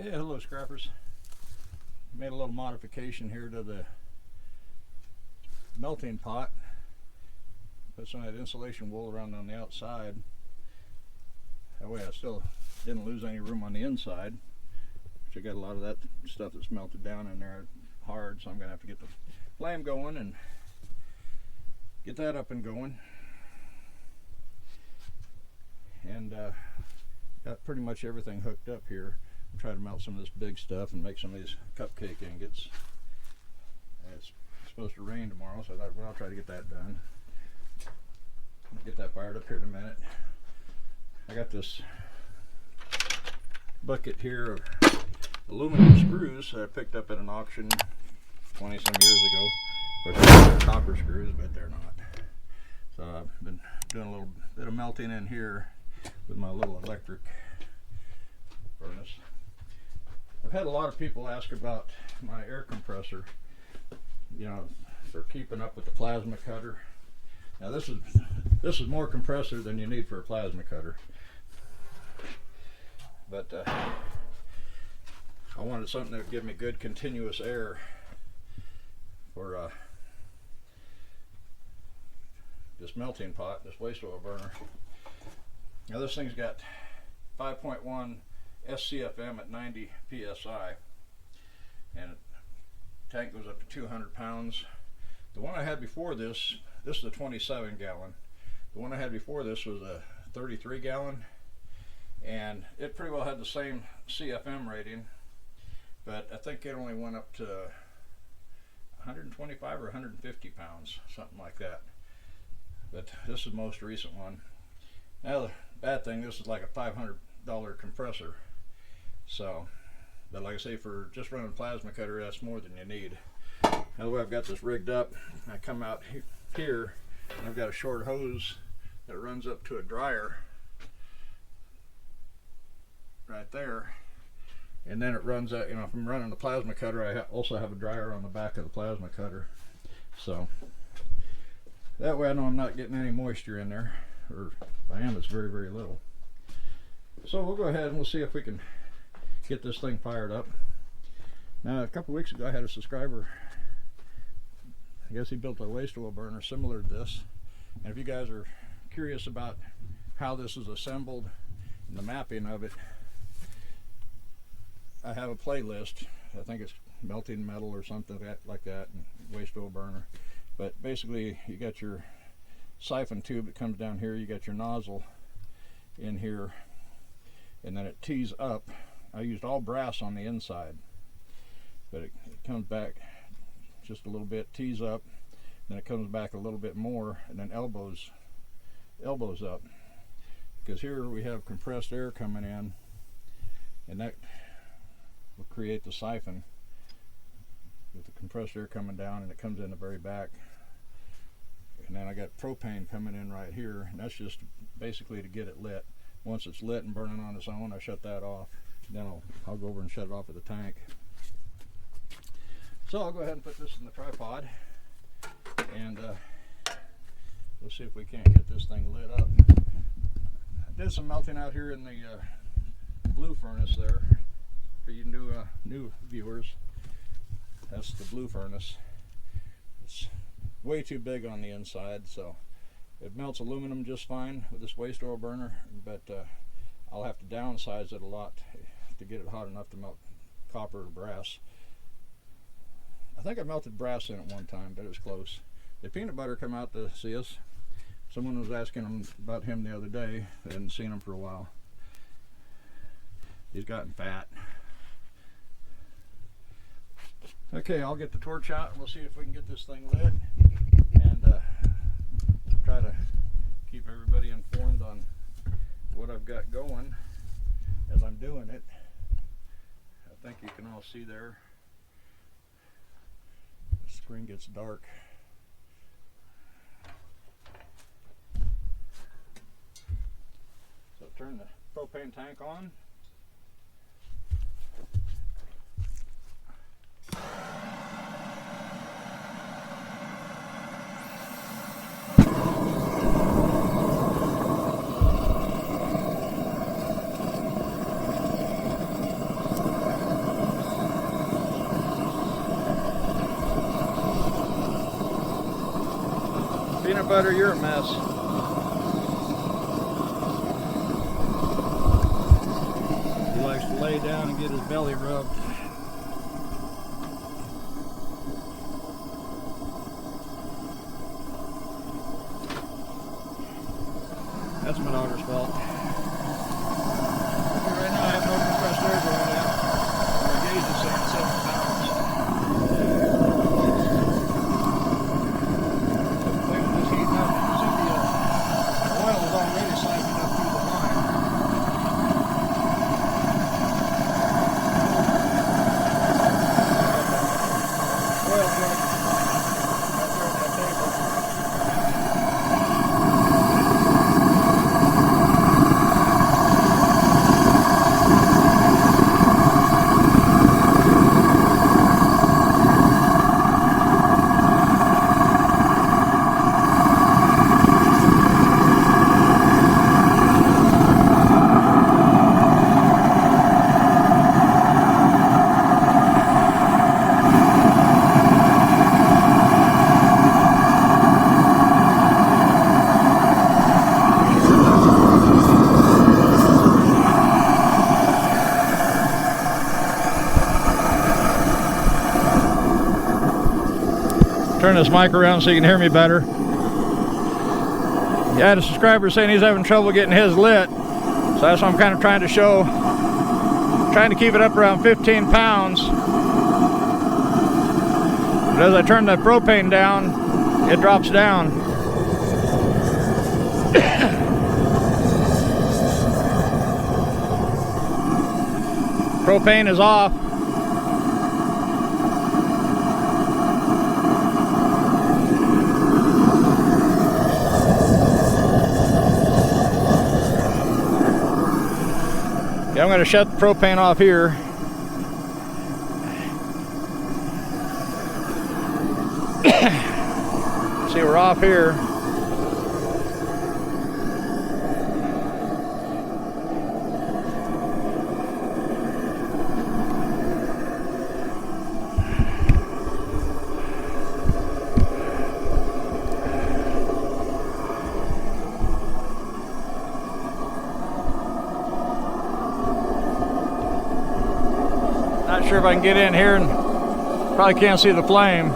Hey, hello scrappers. Made a little modification here to the melting pot. Put some of that insulation wool around on the outside. That way I still didn't lose any room on the inside. Which I got a lot of that stuff that's melted down in there hard, so I'm going to have to get the flame going and get that up and going. And got pretty much everything hooked up here. Try to melt some of this big stuff and make some of these cupcake ingots. It's supposed to rain tomorrow, so I thought, well, I'll try to get that done. Get that fired up here in a minute. I got this bucket here of aluminum screws that I picked up at an auction 20 some years ago. Of course, they're copper screws, but they're not. So I've been doing a little bit of melting in here with my little electric furnace. I've had a lot of people ask about my air compressor, you know, for keeping up with the plasma cutter. Now this is more compressor than you need for a plasma cutter, but I wanted something that would give me good continuous air for this melting pot, this waste oil burner. Now this thing's got 5.1 SCFM at 90 psi, and the tank goes up to 200 pounds. The one I had before this is a 27 gallon. The one I had before this was a 33 gallon, and it pretty well had the same CFM rating, but I think it only went up to 125 or 150 pounds, something like that. But this is the most recent one. Now the bad thing, this is like a $500 compressor. So, but like I say, for just running a plasma cutter, that's more than you need. Now the way I've got this rigged up, I come out here, and I've got a short hose that runs up to a dryer right there, and then it runs out. You know, if I'm running the plasma cutter, I also have a dryer on the back of the plasma cutter. So that way I know I'm not getting any moisture in there, or if I am, it's very, very little. So we'll go ahead and we'll see if we can get this thing fired up. Now a couple weeks ago I had a subscriber, I guess he built a waste oil burner similar to this, and if you guys are curious about how this is assembled and the mapping of it, I have a playlist. I think it's melting metal or something like that, and waste oil burner. But basically you got your siphon tube that comes down here, you got your nozzle in here, and then it tees up. I used all brass on the inside, but it comes back just a little bit, tees up, then it comes back a little bit more, and then elbows up. Because here we have compressed air coming in, and that will create the siphon with the compressed air coming down, and it comes in the very back. And then I got propane coming in right here, and that's just basically to get it lit. Once it's lit and burning on its own, I shut that off. Then I'll go over and shut it off at the tank. So I'll go ahead and put this in the tripod, and we'll see if we can't get this thing lit up. I did some melting out here in the blue furnace there. For you new viewers, that's the blue furnace. It's way too big on the inside, so it melts aluminum just fine with this waste oil burner, but I'll have to downsize it a lot to get it hot enough to melt copper or brass. I think I melted brass in it one time, but it was close. The peanut butter come out to see us. Someone was asking about him the other day. I hadn't seen him for a while. He's gotten fat. Okay, I'll get the torch out and we'll see if we can get this thing lit, and try to keep everybody informed on what I've got going as I'm doing it. I think you can all see there. The screen gets dark. So turn the propane tank on. peanut butter, you're a mess. He likes to lay down and get his belly rubbed. That's my daughter's fault. Right now I have no compressed air going yet. Our gauge is saying 7 pounds. Play with this heating up. You see the oil is already siphoned up through the line. Oil jug right there on that table. Turn this mic around so you can hear me better. Yeah, I had a subscriber saying he's having trouble getting his lit. So that's what I'm kind of trying to show. Trying to keep it up around 15 pounds. But as I turn the propane down, it drops down. Propane is off. Yeah, I'm going to shut the propane off here. See, we're off here. Not sure if I can get in here, and probably can't see the flame.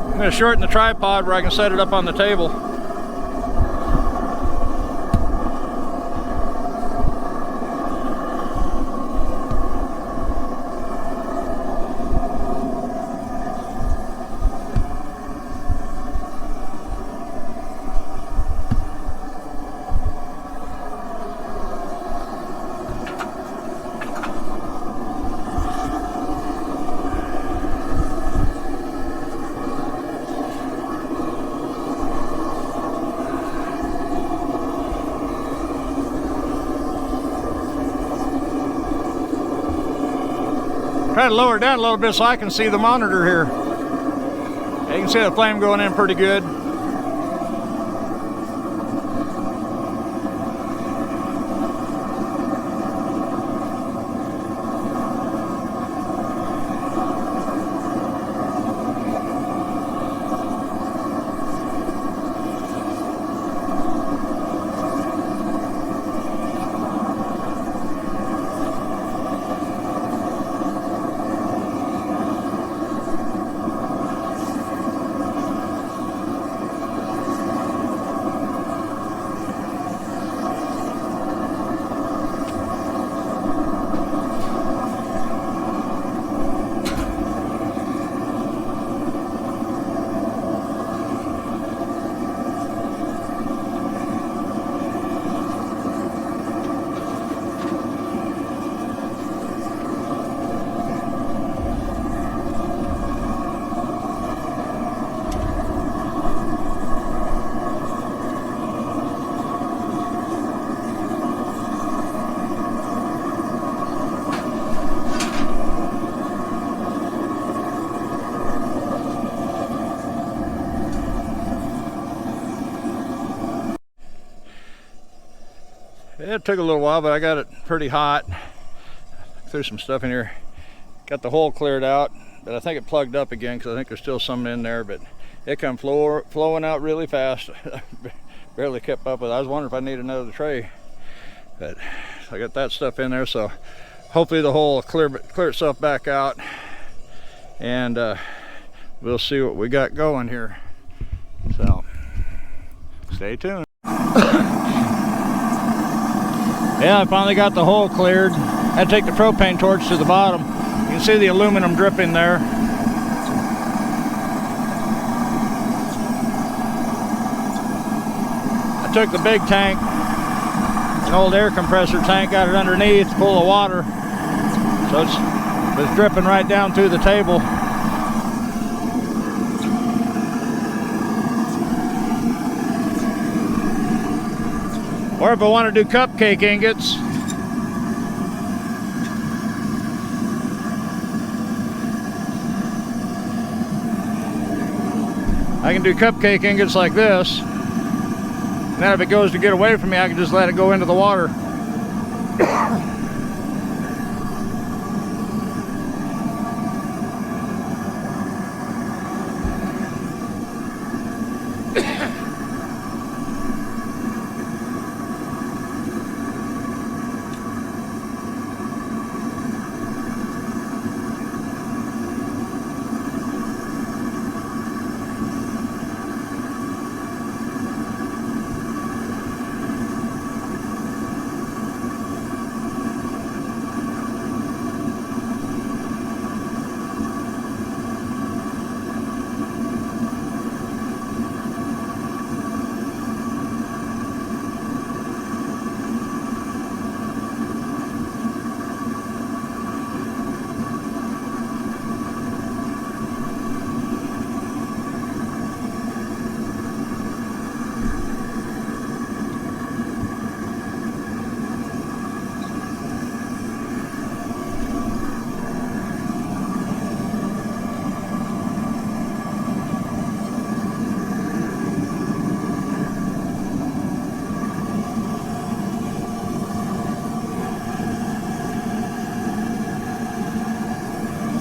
I'm going to shorten the tripod where I can set it up on the table. Try to lower it down a little bit so I can see the monitor here. You can see the flame going in pretty good. It took a little while, but I got it pretty hot. Threw some stuff in here. Got the hole cleared out, but I think it plugged up again because I think there's still some in there, but it come flowing out really fast. Barely kept up with it. I was wondering if I need another tray, but I got that stuff in there, so hopefully the hole will clear itself back out, and we'll see what we got going here. So stay tuned. Yeah, I finally got the hole cleared. I had to take the propane torch to the bottom. You can see the aluminum dripping there. I took the big tank, an old air compressor tank, got it underneath, full of water. So it's dripping right down through the table. Or if I want to do cupcake ingots, I can do cupcake ingots like this. And then if it goes to get away from me, I can just let it go into the water.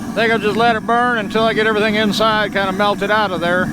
I think I'll just let it burn until I get everything inside kind of melted out of there.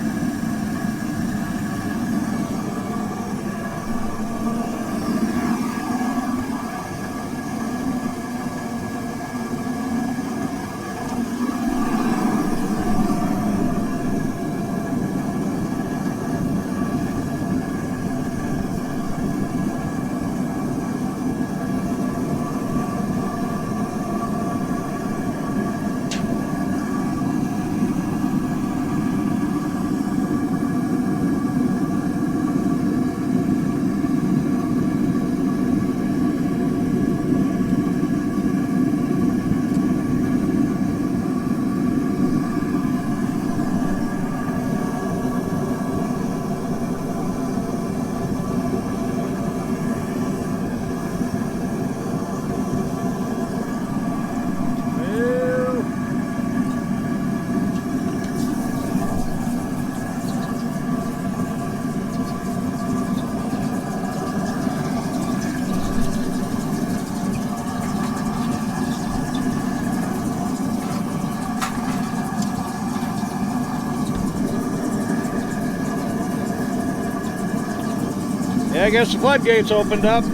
Yeah, I guess the floodgates opened up.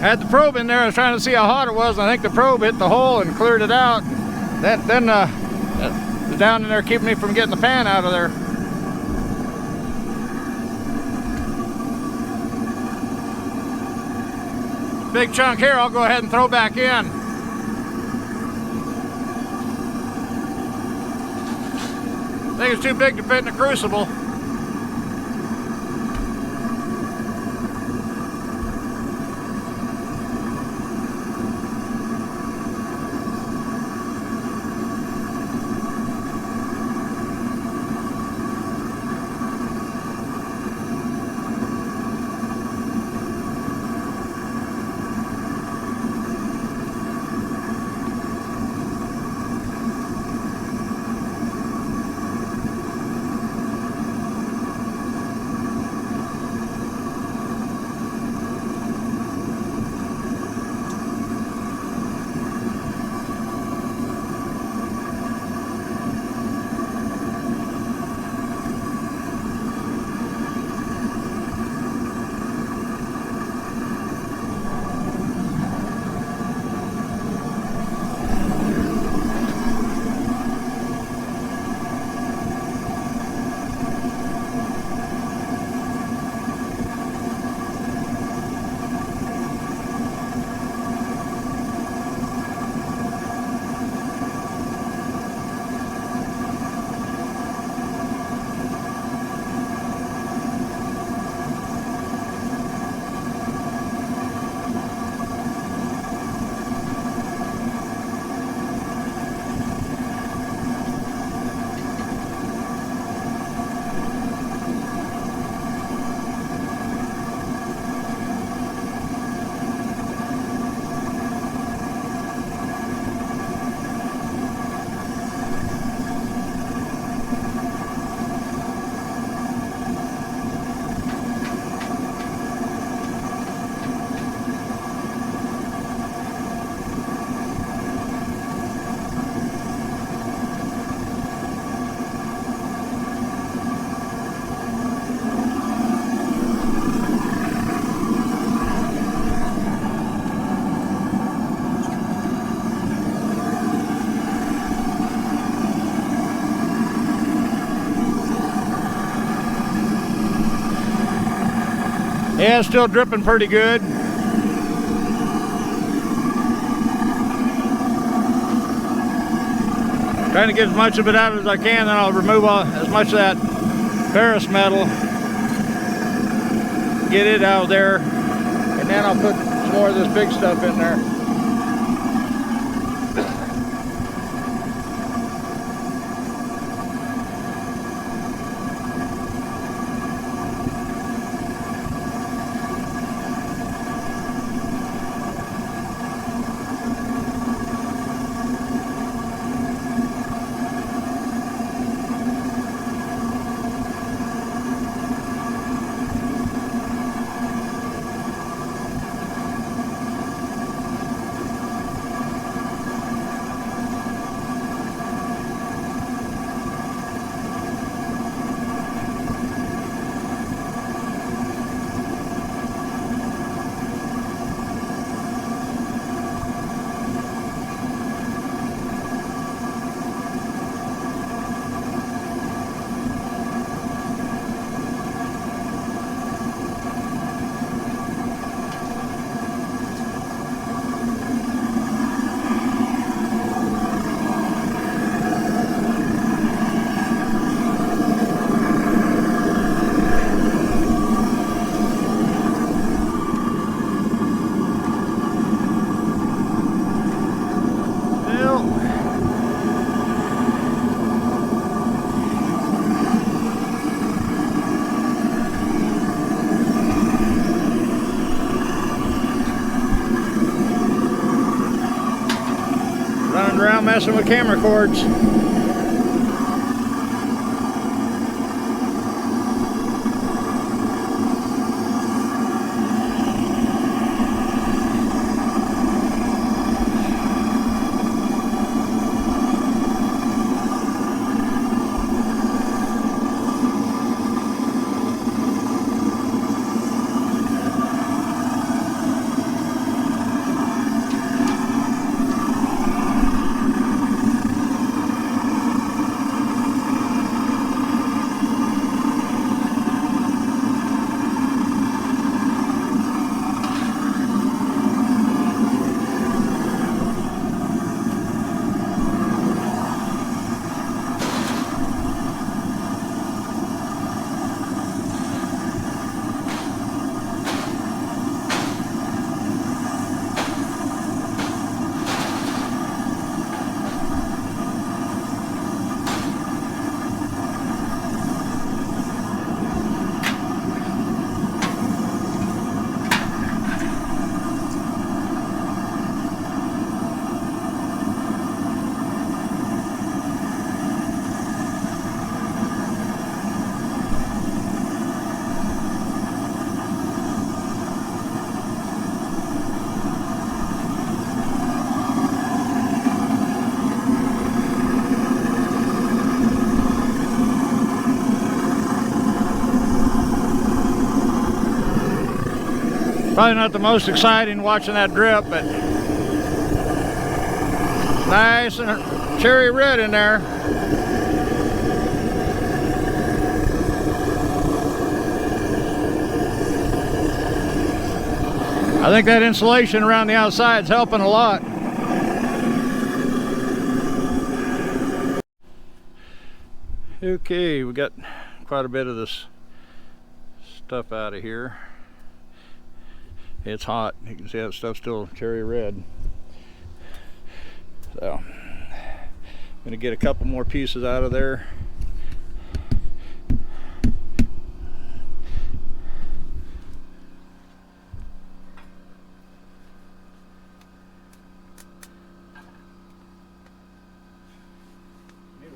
Had the probe in there. I was trying to see how hot it was. I think the probe hit the hole and cleared it out. Then down in there keeping me from getting the pan out of there. Big chunk here, I'll go ahead and throw back in. I think it's too big to fit in the crucible. Yeah, it's still dripping pretty good. Trying to get as much of it out as I can, then I'll remove as much of that ferrous metal. Get it out of there. And then I'll put some more of this big stuff in there. Running around messing with camera cords. Probably not the most exciting watching that drip, but nice and cherry red in there. I think that insulation around the outside is helping a lot. Okay, we got quite a bit of this stuff out of here. It's hot. You can see that stuff's still cherry red. So I'm gonna get a couple more pieces out of there.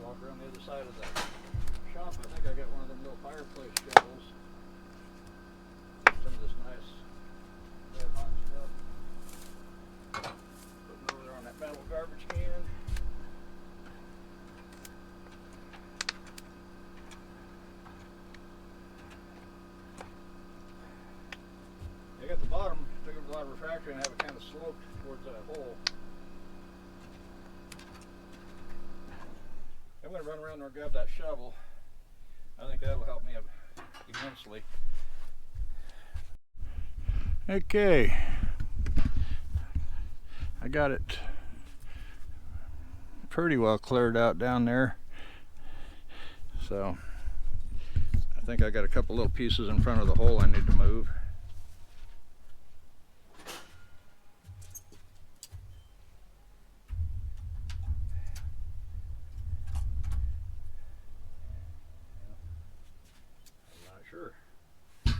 Walk around the other side of the shop. I think I got one of them little fireplace shovels. Some of this nice red hot stuff. Putting over there on that metal garbage can. I got the bottom, took over a lot of refractory and have it kind of sloped towards that hole. I'm going to run around there and grab that shovel. I think that'll help me immensely. Okay. I got it pretty well cleared out down there. So I think I got a couple little pieces in front of the hole I need to move. Sure. Take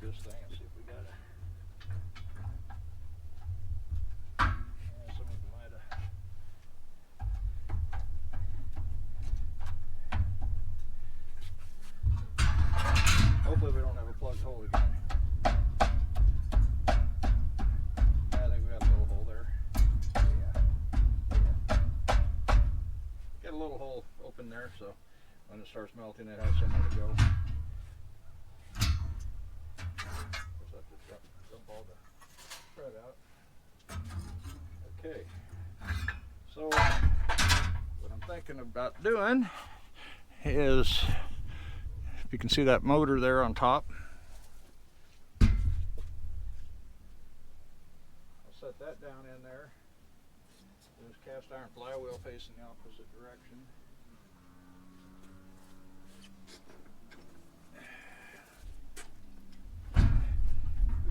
this thing and see if we got it. Yeah, some of them might have. Hopefully we don't have a plugged hole again. I think we got a little hole there. Yeah. Got a little hole open there, so when it starts melting, it has somewhere to go. Just have to dump all the thread out. Okay, so what I'm thinking about doing is, if you can see that motor there on top, I'll set that down in there. There's cast iron flywheel facing the opposite direction.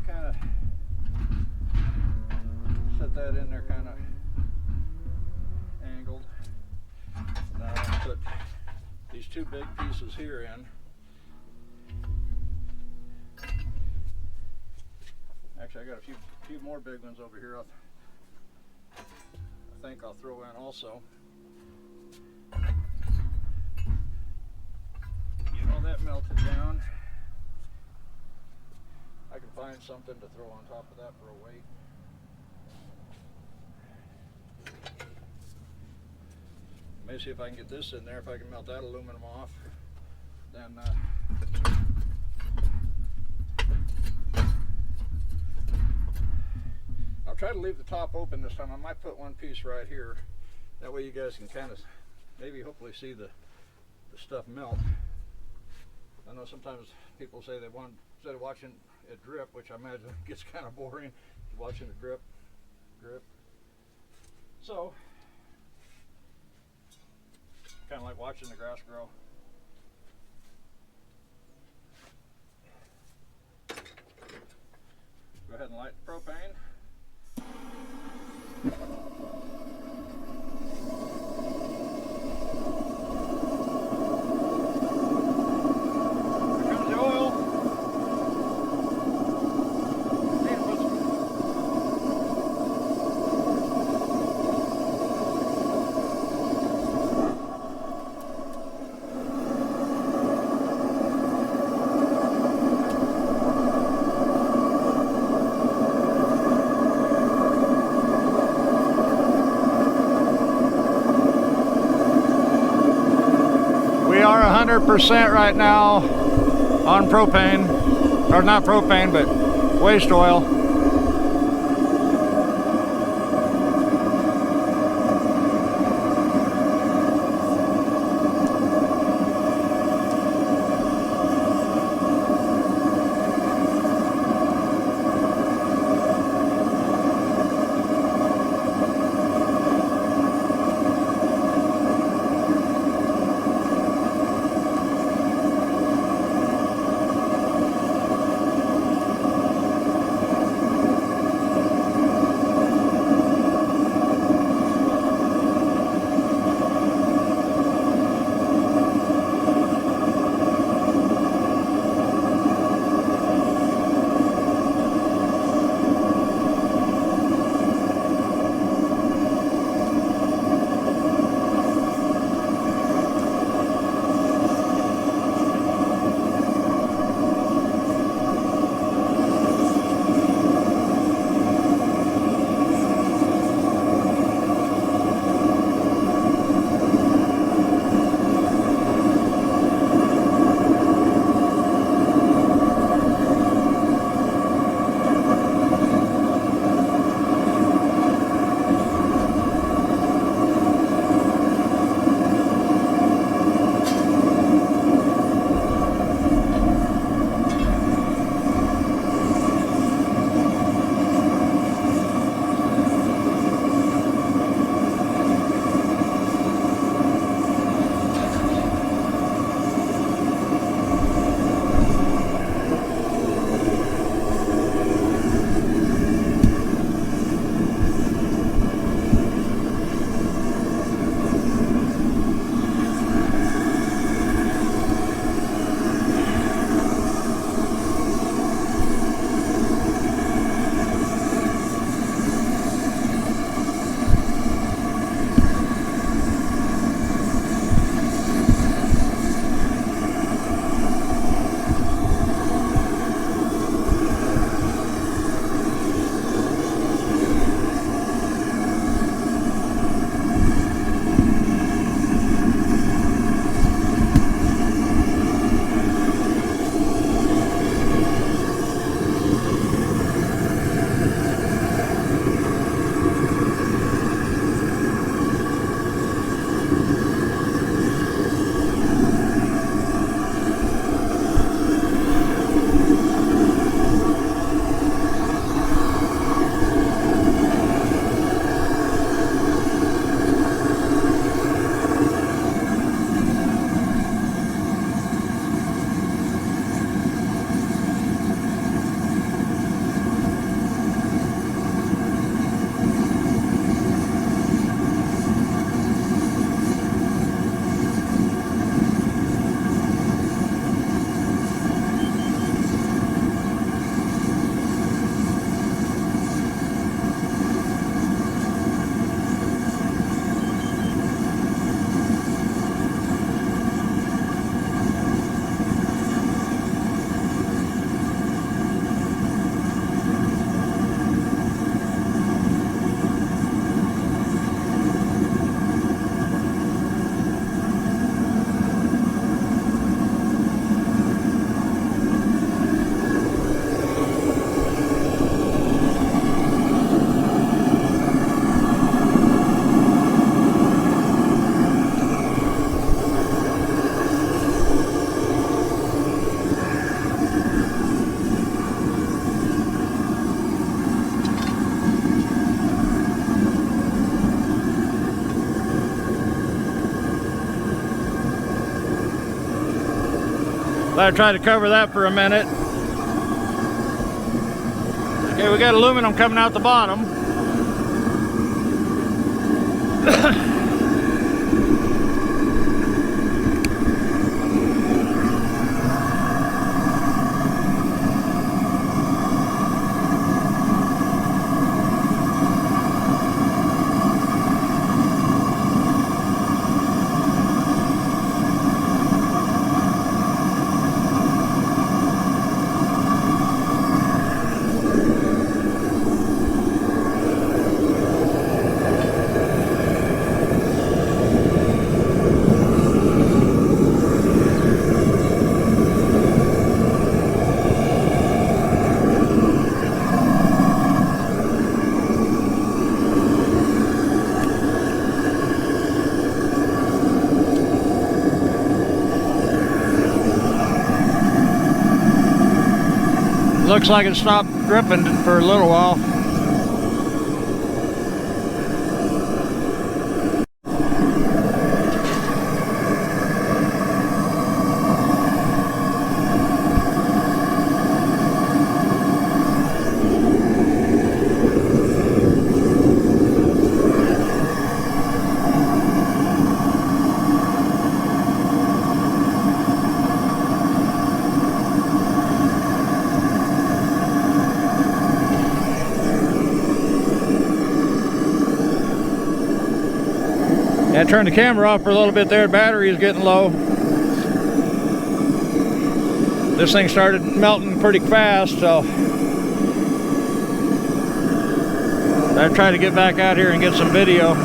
Kind of set that in there kind of angled. Now I'll put these two big pieces here in. Actually, I got a few more big ones over here. I think I'll throw in also. Get all that melted down. I can find something to throw on top of that for a weight. Maybe see if I can get this in there. If I can melt that aluminum off, then I'll try to leave the top open this time. I might put one piece right here. That way you guys can kind of, maybe hopefully see the stuff melt. I know sometimes people say they want, instead of watching it drip, which I imagine gets kind of boring, watching it drip. So, kind of like watching the grass grow. Go ahead and light the propane. We are 100% right now on propane. or not propane, but waste oil. I tried to cover that for a minute. Okay, we got aluminum coming out the bottom. looks like it stopped dripping for a little while. I turned the camera off for a little bit there. The battery is getting low. This thing started melting pretty fast, so I tried to get back out here and get some video.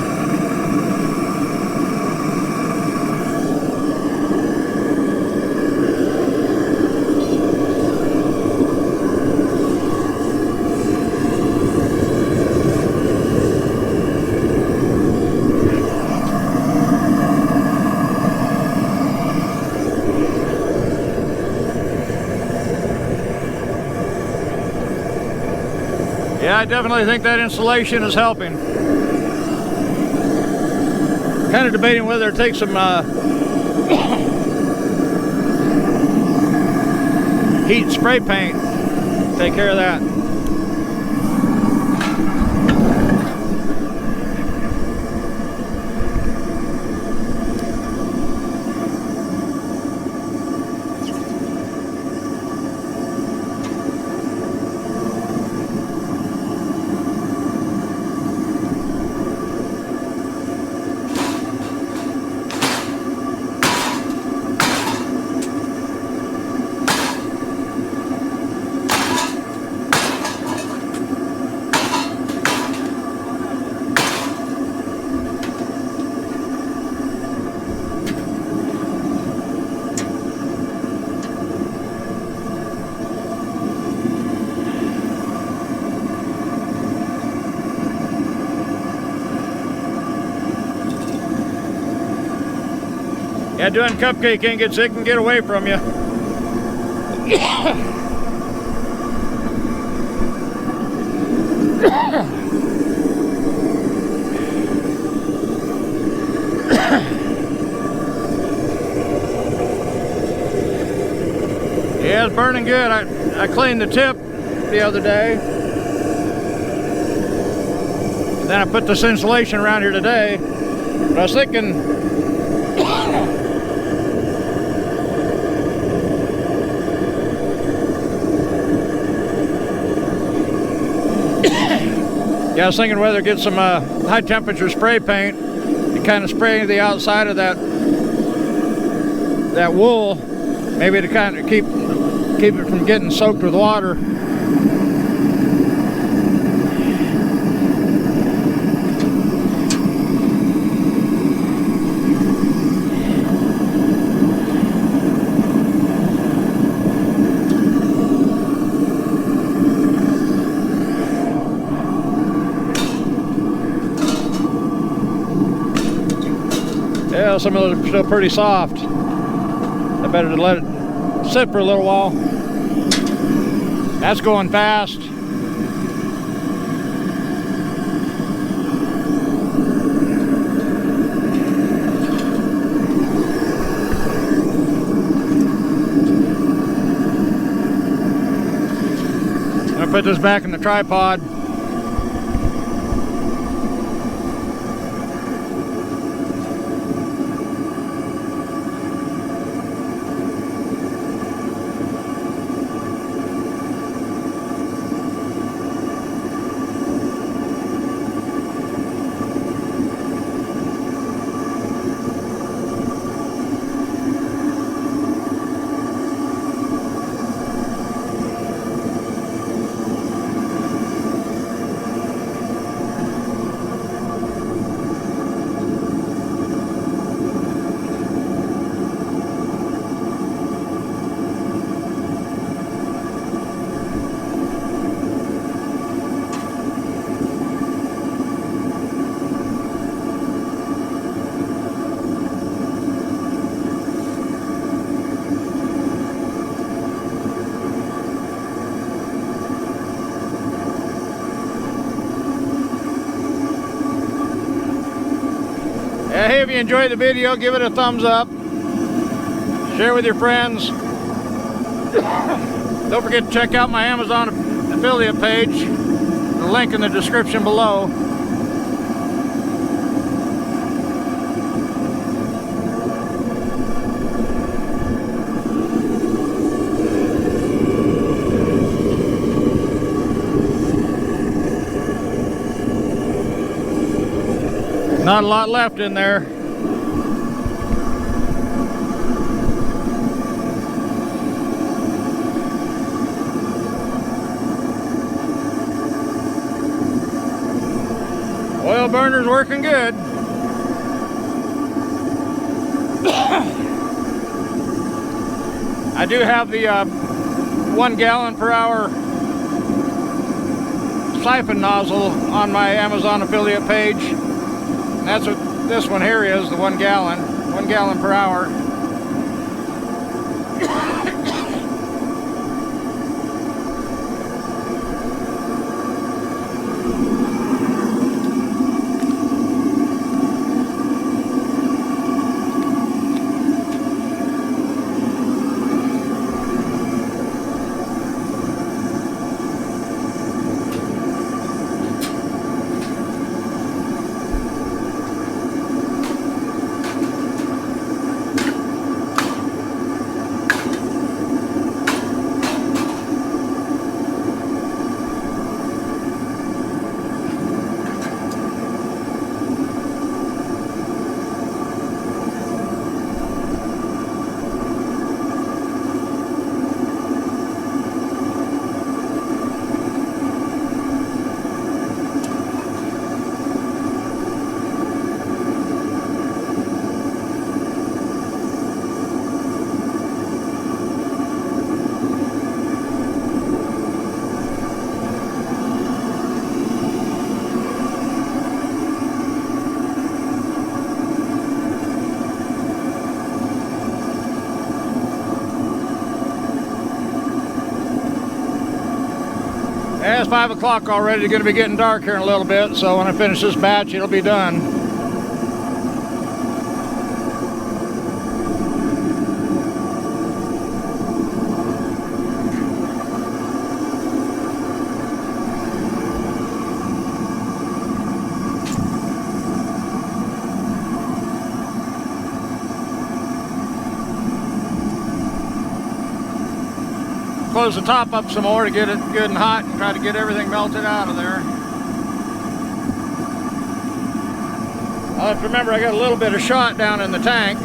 Yeah, I definitely think that insulation is helping. Kind of debating whether to take some heat and spray paint, take care of that. Yeah, doing cupcake ingots, it can get away from you. Yeah, it's burning good. I cleaned the tip the other day. And then I put this insulation around here today. But I was thinking, yeah, I was thinking whether to get some high temperature spray paint and kind of spray the outside of that wool, maybe to kind of keep it from getting soaked with water. Yeah, some of those are still pretty soft. I better to let it sit for a little while. That's going fast. I'm gonna put this back in the tripod. if you enjoyed the video, give it a thumbs up. Share with your friends. Don't forget to check out my Amazon affiliate page. The link in the description below. Not a lot left in there. Oil burner's working good. I do have the 1 gallon per hour siphon nozzle on my Amazon affiliate page. And that's what this one here is, the 1 gallon per hour. Yeah, it's 5 o'clock already. It's going to be getting dark here in a little bit, so when I finish this batch, it'll be done. Close the top up some more to get it good and hot and try to get everything melted out of there. I'll have to remember I got a little bit of shot down in the tank.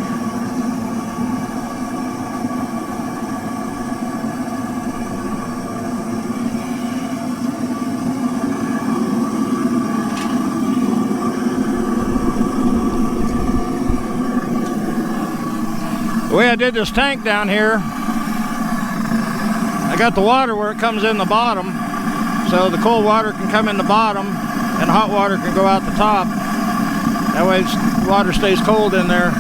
The way I did this tank down here, I got the water where it comes in the bottom, so the cold water can come in the bottom and hot water can go out the top. That way the water stays cold in there.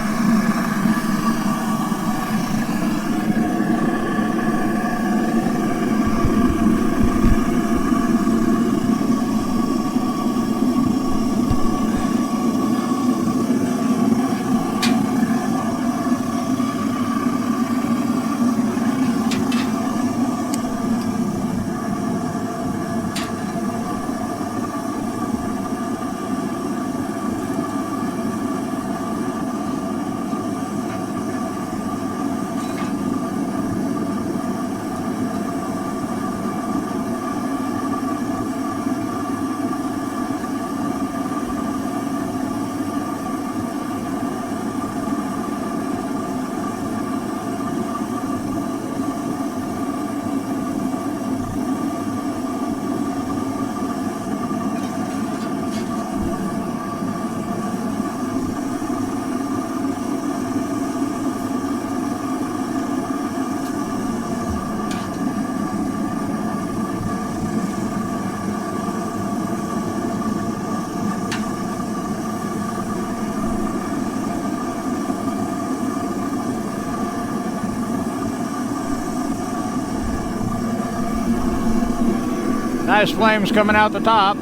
Nice flames coming out the top.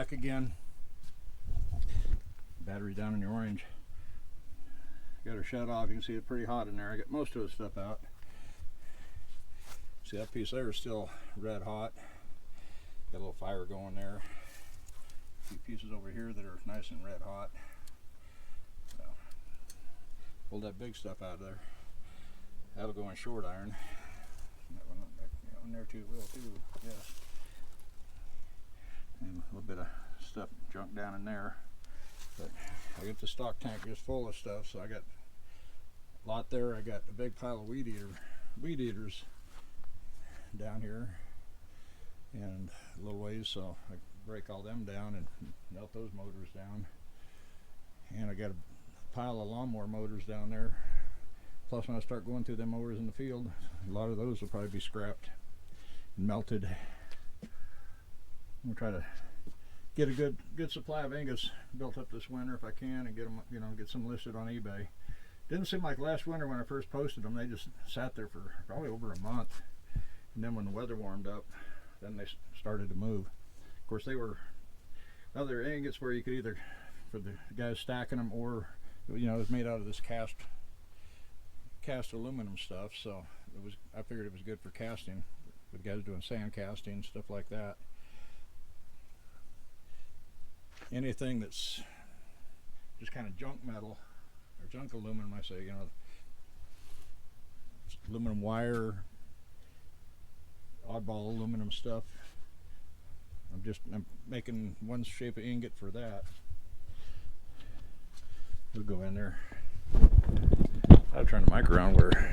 back again. Battery down in the orange. Got her shut off. You can see it's pretty hot in there. I got most of the stuff out. See that piece there is still red hot. Got a little fire going there. A few pieces over here that are nice and red hot. So, pull that big stuff out of there. That'll go in short iron. That one there too will too. Yes. And a little bit of stuff junk down in there. But I get the stock tank just full of stuff, so I got a lot there. I got a big pile of weed eaters down here and a little ways, so I break all them down and melt those motors down. And I got a pile of lawnmower motors down there. Plus, when I start going through them mowers in the field, a lot of those will probably be scrapped and melted. I'm gonna try to get a good supply of ingots built up this winter if I can, and get them, get some listed on eBay. Didn't seem like last winter when I first posted them, they just sat there for probably over a month. And then when the weather warmed up, then they started to move. Of course, they were other ingots where you could either, for the guys stacking them, or it was made out of this cast aluminum stuff. So I figured it was good for casting, for the guys doing sand casting, stuff like that. Anything that's just kind of junk metal or junk aluminum, I say, aluminum wire, oddball aluminum stuff. I'm making one shape of ingot for that. We'll go in there. I'll turn the mic around where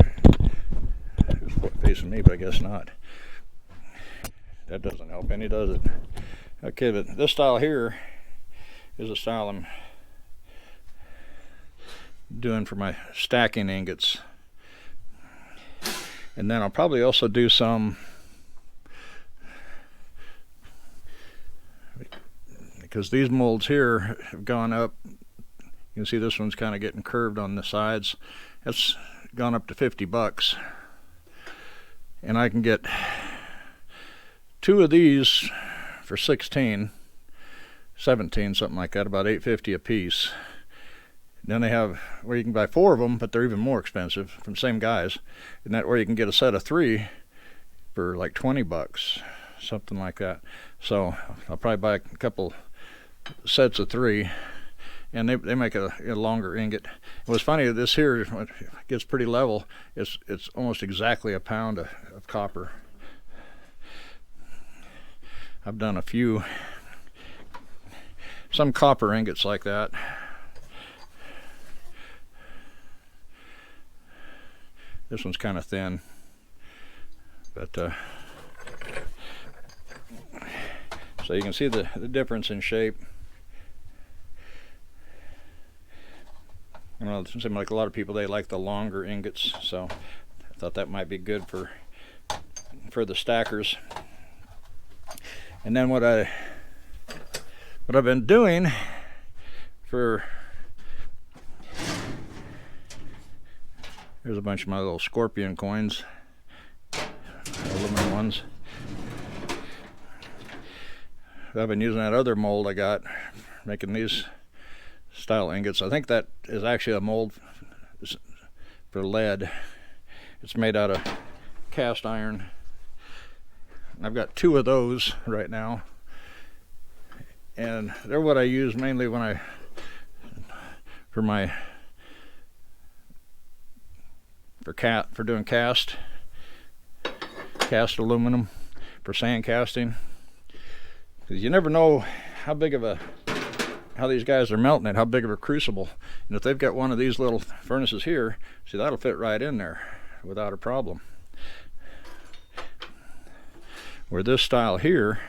it's facing me, but I guess not. That doesn't help any, does it? Okay, but this style here is a style I'm doing for my stacking ingots. And then I'll probably also do some, because these molds here have gone up. You can see this one's kind of getting curved on the sides. That's gone up to $50. And I can get 2 of these for 17, something like that, about $8.50 a piece. Then they have where you can buy 4 of them, but they're even more expensive from same guys. And that where you can get a set of 3 for like $20, something like that. So I'll probably buy a couple sets of 3, and they make a longer ingot. What's funny, this here, when it gets pretty level, it's almost exactly a pound of copper. I've done a few, some copper ingots like that. This one's kind of thin, but so you can see the difference in shape. It seems like a lot of people, they like the longer ingots, so I thought that might be good for the stackers. And then what I've been doing for, here's a bunch of my little scorpion coins, aluminum ones. I've been using that other mold I got, making these style ingots. I think that is actually a mold for lead. It's made out of cast iron. I've got 2 of those right now, and they're what I use mainly when for doing cast aluminum for sand casting, because you never know how these guys are melting it, how big of a crucible. And if they've got one of these little furnaces here, see, that'll fit right in there without a problem. Where this style here,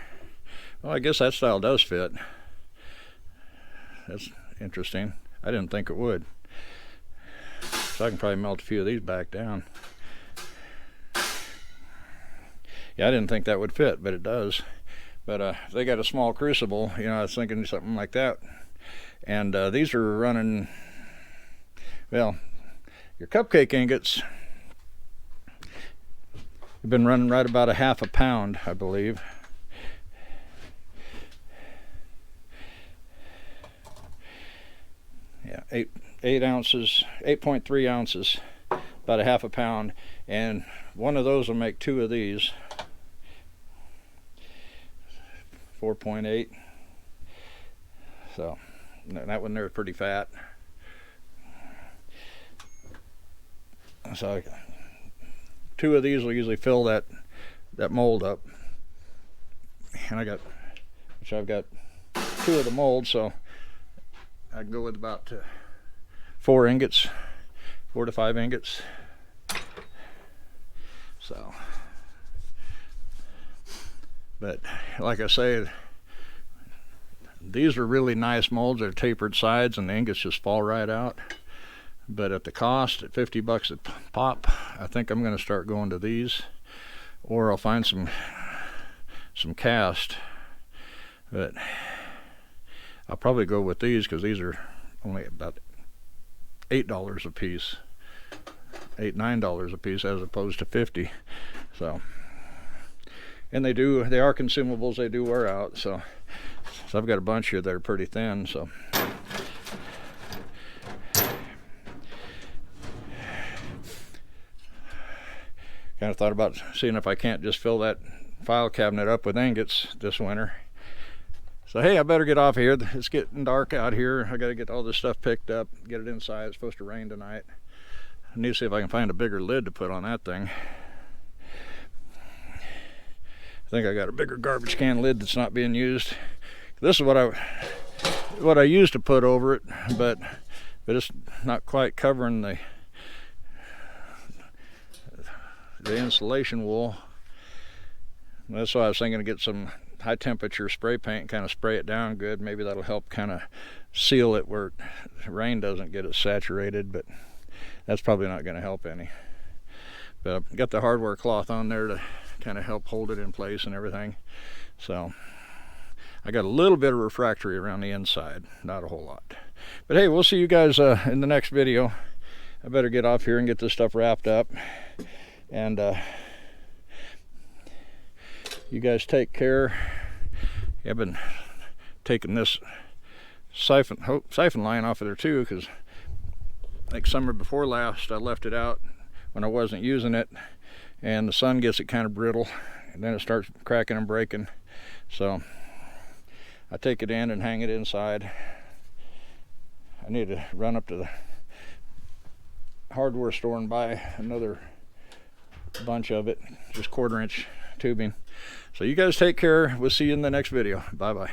well, I guess that style does fit. That's interesting. I didn't think it would. So I can probably melt a few of these back down. Yeah, I didn't think that would fit, but it does. But if they got a small crucible, I was thinking something like that. And these are running, well, your cupcake ingots have been running right about a half a pound, I believe. 8 ounces, 8.3 ounces, about a half a pound, and one of those will make 2 of these. 4.8. So that one there is pretty fat. So 2 of these will usually fill that mold up, and I've got 2 of the molds, so I can go with about 4 ingots, 4 to 5 ingots. So, but like I say, these are really nice molds. They're tapered sides, and the ingots just fall right out. But at the cost, at $50 a pop, I think I'm going to start going to these, or I'll find some cast. But I'll probably go with these because these are only about $8 a piece, $8-9 a piece, as opposed to 50. So, and they are consumables. They do wear out. So I've got a bunch here that are pretty thin. So. Kind of thought about seeing if I can't just fill that file cabinet up with ingots this winter. So hey, I better get off here. It's getting dark out here. I got to get all this stuff picked up, get it inside. It's supposed to rain tonight. I need to see if I can find a bigger lid to put on that thing. I think I got a bigger garbage can lid that's not being used. This is what I used to put over it, but it's not quite covering the insulation wool. That's why I was thinking to get some high temperature spray paint and kind of spray it down good. Maybe that'll help kind of seal it where rain doesn't get it saturated, but that's probably not going to help any. But I've got the hardware cloth on there to kind of help hold it in place and everything. So I got a little bit of refractory around the inside, not a whole lot. But hey, we'll see you guys in the next video. I better get off here and get this stuff wrapped up. And you guys take care. I've been taking this siphon line off of there too, because like summer before last I left it out when I wasn't using it, and the sun gets it kind of brittle, and then it starts cracking and breaking. So I take it in and hang it inside. I need to run up to the hardware store and buy another bunch of it, just 1/4 inch tubing. So you guys take care. We'll see you in the next video. Bye bye.